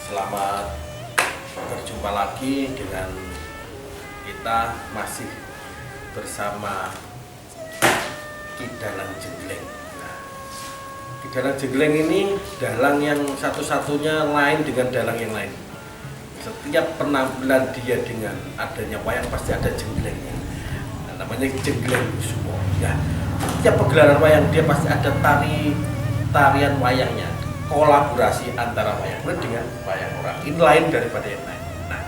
Selamat berjumpa lagi dengan kita masih bersama Ki Dalang Jenggleng. Nah, Ki Dalang Jenggleng ini dalang yang satu-satunya lain dengan dalang yang lain. Setiap penampilan dia dengan adanya wayang pasti ada jengglengnya. Nah, namanya Jenggleng Kusumo. Ya, setiap pegelaran wayang dia pasti ada tarian wayangnya. Kolaborasi antara wayang kulit dengan wayang orang ini lain daripada yang lain. Nah,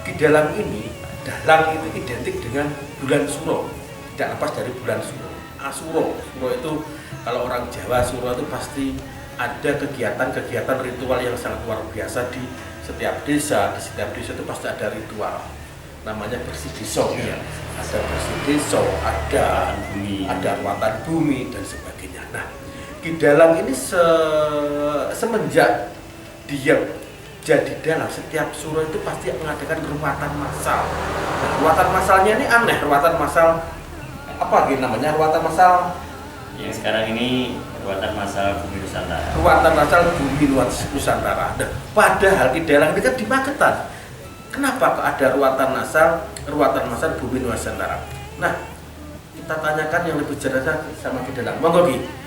Ki Dalang ini, dalang itu identik dengan bulan Suro, tidak lepas dari bulan Suro. Suro itu kalau orang Jawa, Suro itu pasti ada kegiatan-kegiatan ritual yang sangat luar biasa di setiap desa. Di setiap desa itu pasti ada ritual, namanya bersih desa. Ya. Ada bersih desa, ada ruatan bumi dan sebagainya. Nah, Ki Dalang ini semenjak dia jadi dalang, setiap suro itu pasti mengadakan ruatan massal. Nah, ruatan massalnya ini aneh, ruatan massal apa gitu namanya? Ruatan massal yang sekarang ini ruatan massal Bumi Nusantara. Ruatan massal Bumi Nusantara. Nah, padahal Ki Dalang ini kan di Magetan. Kenapa kok ada ruatan massal Bumi Nusantara? Nah, kita tanyakan yang lebih jelas sama Ki Dalang. Monggo Ki.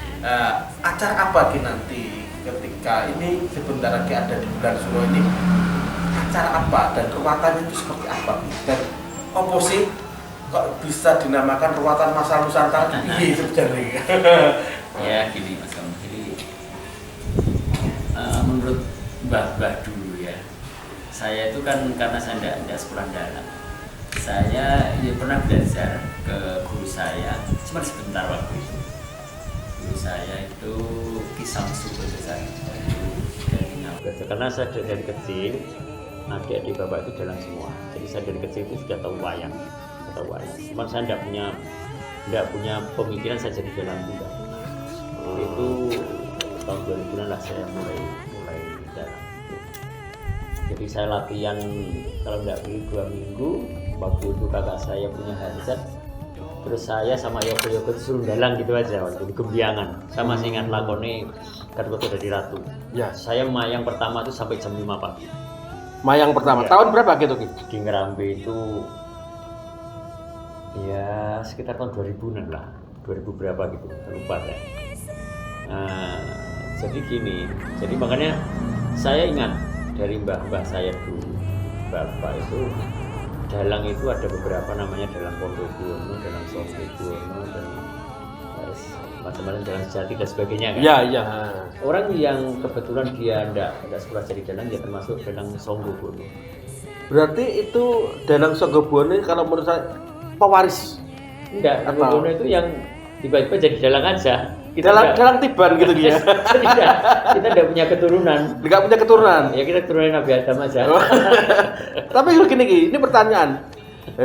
Acara apa Ki nanti ketika ini sebentar lagi ada di bulan Suro ini, acara apa dan ruatannya itu seperti apa dan apa sih kok bisa dinamakan ruatan massal Nusantara? Iya sebenarnya. Ya gini Mas Om, jadi menurut Mbah dulu ya, saya itu kan karena saya tidak sekolah dalang, saya ya pernah belajar ke guru saya cuma sebentar waktu itu. Guru saya itu Ki Samsu karena saya dari kecil adik-adik bapak itu dalang semua, jadi saya dari kecil itu sudah tahu wayang. Cuman saya tidak punya pemikiran saya jadi dalang juga. Itu tahun 2000 lah saya mulai dalang. Jadi saya latihan kalau tidak beli 2 minggu. Waktu itu kakak saya punya hajat, terus saya sama Yoko suruh dalang gitu aja waktu di Gembiangan. Saya masih ingat lakonnya Gatot dari Ratu. Ya. Saya mayang pertama itu sampai jam 5 pagi. Mayang pertama ya. Tahun berapa gitu Ki? Di Ngerambe itu ya sekitar tahun 2000-an lah. 2000 berapa gitu, lupa saya. Nah, jadi gini, jadi makanya saya ingat dari mbah saya dulu, bapak itu dalang itu ada beberapa namanya, dalang Pondobuwono, dalang Songgobuwono, dan macam-macam dalang Sejati dan sebagainya kan. Iya. Orang yang kebetulan dia enggak sekolah jadi dalang ya termasuk dalang Songgobuwono. Berarti itu dalang Songgobuwono kalau menurut saya pewaris. Enggak, Songgobuwono itu yang tiba-tiba jadi dalang aja. Dalang Tiban gitu dia. Kita tidak punya keturunan. Enggak punya keturunan. Ya kita keturunan Nabi Adam aja. Tapi gini Ki, ini pertanyaan.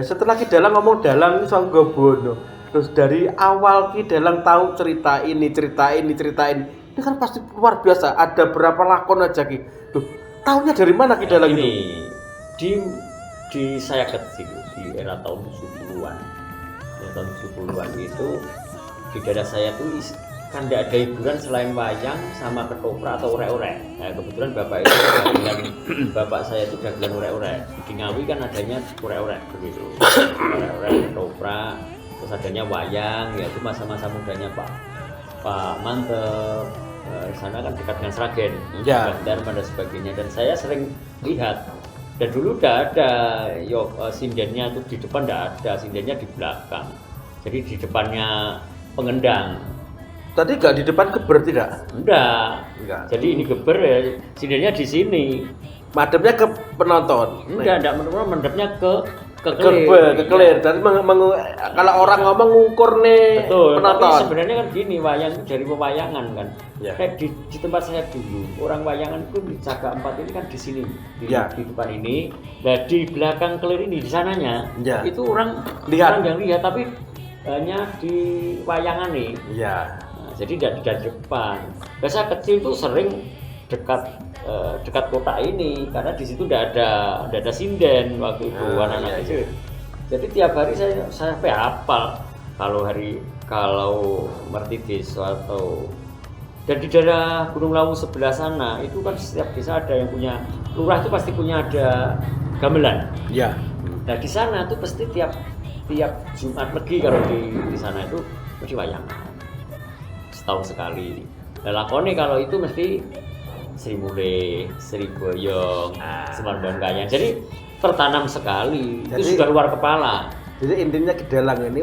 Setelah Ki Dalang ngomong dalang Songgobuwono, terus dari awal Ki Dalang tahu cerita ini. Ini kan pasti luar biasa. Ada berapa lakon aja Ki? Tuh, tahunya dari mana Ki Dalang ini? Di saya kecil di era tahun 70-an. Ya, tahun 70-an itu di daerah saya tuh kan tidak ada hiburan selain wayang sama ketoprak atau orek-orek. Nah, kebetulan bapak itu bapak saya itu dagelan orek-orek. Di Ngawi kan adanya orek-orek begitu. Orek-orek, ketoprak, terus adanya wayang, yaitu masa-masa mudanya Pak Mantep. Di sana kan dekat dengan Sragen, dan sebagainya. Dan saya sering lihat. Dan dulu udah ada sindennya tuh di depan, tidak ada, sindennya di belakang. Jadi di depannya pengendang. Tadi nggak di depan geber tidak? Enggak. Jadi ini geber ya, sindennya di sini. Madepnya ke penonton? Enggak mendepnya ke kelir. Jadi kalau orang ngomong ngukur nih. Betul, penonton. tapi sebenarnya kan gini, wayang itu dari pewayangan kan. Ya. Kayak di tempat saya dulu, orang wayangan itu di Caga 4 ini kan di sini, di depan ini. Nah di belakang kelir ini, di sananya, itu orang yang lihat, tapi hanya di wayangan nih. Iya. Nah, jadi tidak di depan. Saya kecil tuh sering dekat kota ini karena di situ tidak ada sinden waktu itu anak-anak kecil. Jadi tiap hari saya sampai hafal kalau merti desa atau Dan di daerah Gunung Lawu sebelah sana itu kan setiap desa ada yang punya, lurah itu pasti punya ada gamelan. Ya. Nah di sana tuh pasti tiap Jumat Legi kalau di sana itu mesti wayang setahun sekali. Nah lakone kalau itu mesti Sri Mule, Sri Boyong, Semar Bangkayang. Jadi tertanam sekali. Jadi, itu sudah luar kepala. Jadi intinya Kedalang ini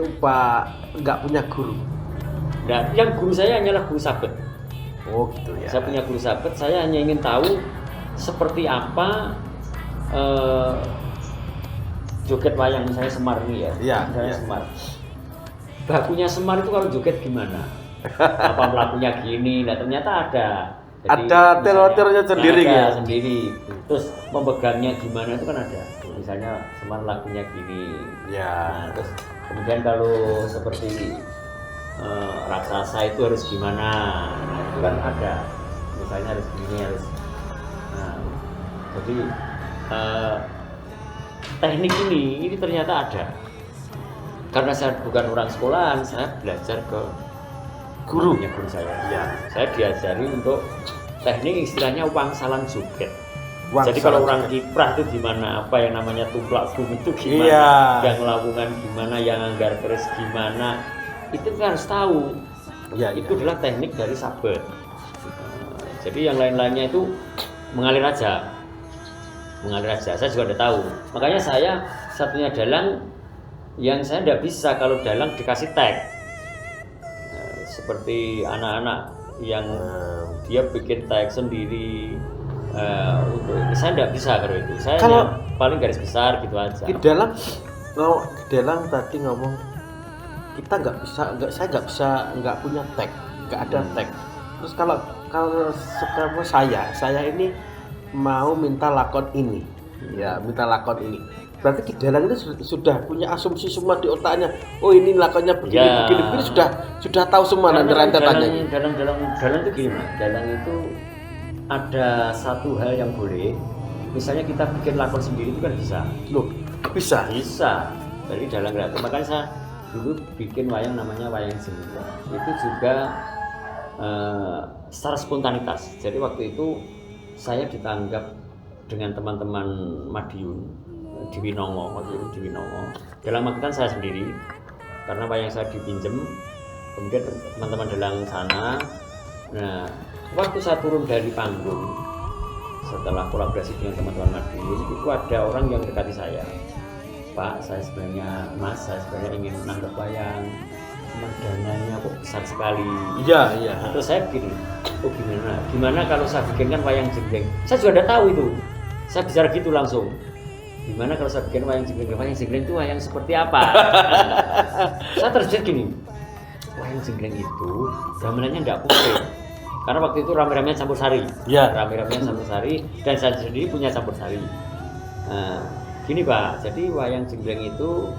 nggak punya guru. Dan yang guru saya hanyalah guru sabet. Oh gitu ya. Saya punya guru sabet, saya hanya ingin tahu seperti apa joget wayang misalnya Semar ini ya. Iya, Misalnya iya. Semar. Bakunya Semar itu kalau joget gimana? Apa melakunya gini? Nah ternyata ada. Ada teori-teorinya sendiri ada ya? Sendiri. Terus memegangnya gimana itu kan ada. Misalnya Semar lagunya gini. Ya. Nah, terus kemudian kalau seperti raksasa itu harus gimana? Nah, itu kan ada. Misalnya harus gini, harus. Nah, jadi teknik ini ternyata ada. Karena saya bukan orang sekolahan, saya belajar ke Guru. guru saya. Ya. Saya diajari untuk teknik istilahnya wangsalan joget. Wangsalan Jadi kalau orang joget. kiprah itu gimana, apa yang namanya tumplak bum itu gimana, Iya. yang lawungan gimana, yang anggar keris gimana, itu kita harus tahu. Ya, Itu adalah teknik dari sabet. Jadi yang lain-lainnya itu mengalir aja. Saya juga udah tahu. Makanya saya satunya dalang yang saya tidak bisa kalau dalang dikasih tag. Seperti anak-anak yang dia bikin tag sendiri. Untuk saya tidak bisa kalau itu. Saya Kalau paling garis besar gitu aja. Kedalang tadi ngomong kita saya nggak punya tag, nggak ada tag. Terus kalau sekarang saya ini mau minta lakon ini, ya minta lakon ini. Berarti Kedalang itu sudah punya asumsi semua di otaknya. Oh ini lakonnya begini, Ya. begini sudah tahu semua nanti rentetannya. Dalang itu gini, dalang itu ada satu hal yang boleh. Misalnya kita bikin lakon sendiri itu kan bisa. Loh, bisa. Bisa. Dari dalang kreatif. Makanya saya dulu bikin wayang namanya wayang Jenggreng. Itu juga secara spontanitas. Jadi waktu itu saya ditanggap dengan teman-teman Madiun di Winongo, waktu itu di Winongo. Dalang magetan saya sendiri karena wayang saya dipinjem. Kemudian teman-teman dalang sana. Nah, waktu saya turun dari panggung setelah kolaborasi dengan teman-teman Madiun, itu ada orang yang mendekati saya. Pak, saya sebenarnya ingin menangkap wayang, cuma dananya kok besar sekali. Iya. Terus saya bikin, oh gimana kalau saya bikinkan wayang Jenggreng? Saya juga udah tahu itu. Saya bicara gitu langsung. Gimana kalau saya bikin wayang Jenggreng? Wayang Jenggreng itu wayang seperti apa? Saya terjadi gini, wayang Jenggreng itu gamelannya enggak putih. Karena waktu itu rame-ramenya campur sari. Iya. Rame-ramenya campur sari dan saya sendiri punya campur sari. Nah, gini Pak, jadi wayang Jenggreng itu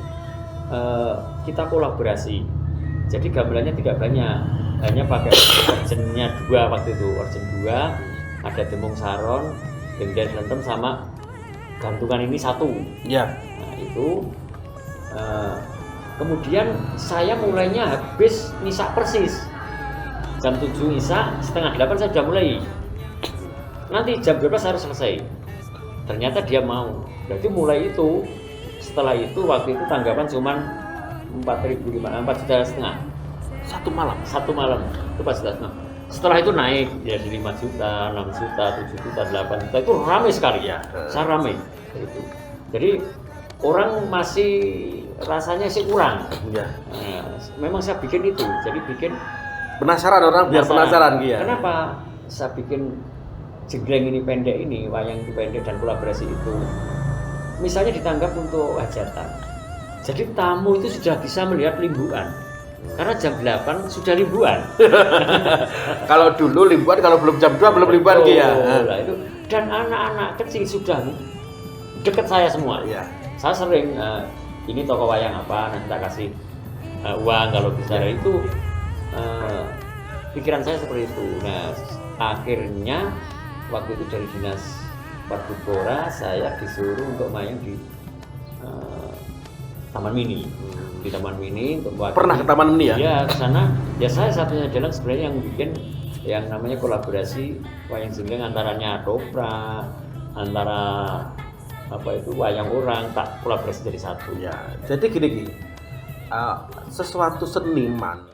kita kolaborasi. Jadi gamelannya tidak banyak, hanya pakai orjennya 2 waktu itu, orjen 2, ada Demung Saron, Denden Sentem sama gantungan ini 1. Iya. Nah itu kemudian saya mulainya habis nisak persis jam 7 nisak, setengah 8 saya sudah mulai. Nanti jam 12 harus selesai. Ternyata dia mau. Berarti mulai itu, setelah itu waktu itu tanggapan cuman 4.500 Satu malam. itu 4.500. Setelah itu naik jadi 5 juta, 6 juta, 7 juta, 8 juta, itu ramai sekali ya. Saya ramai itu. Jadi orang masih rasanya sih kurang. Iya. Nah, memang saya bikin itu, jadi bikin Penasaran orang biar penasaran ya. Kenapa saya bikin Jenggreng ini pendek ini, wayang itu pendek dan kolaborasi itu. Misalnya ditanggap untuk hajatan. Jadi tamu itu sudah bisa melihat limbuan. Karena jam 8 sudah limbuan. Kalau dulu limbuan, kalau belum jam 2 belum limbuan ya. Nah, itu. Dan anak-anak kecil sudah dekat saya semua. Iya. Saya sering ini toko wayang apa, nanti tak kasih uang kalau bisa. Itu pikiran saya seperti itu. Nah, akhirnya waktu itu dari dinas Pardupora saya disuruh untuk main di Taman Mini. Di Taman Mini untuk mewakili. Pernah ke Taman Mini ya? Iya, ke sana. Ya saya satunya jalan sebenarnya yang bikin yang namanya kolaborasi wayang jengleng antara Nyatoprak, antara apa itu wayang orang tak kolaborasi jadi satu. Ya, jadi gini, sesuatu seniman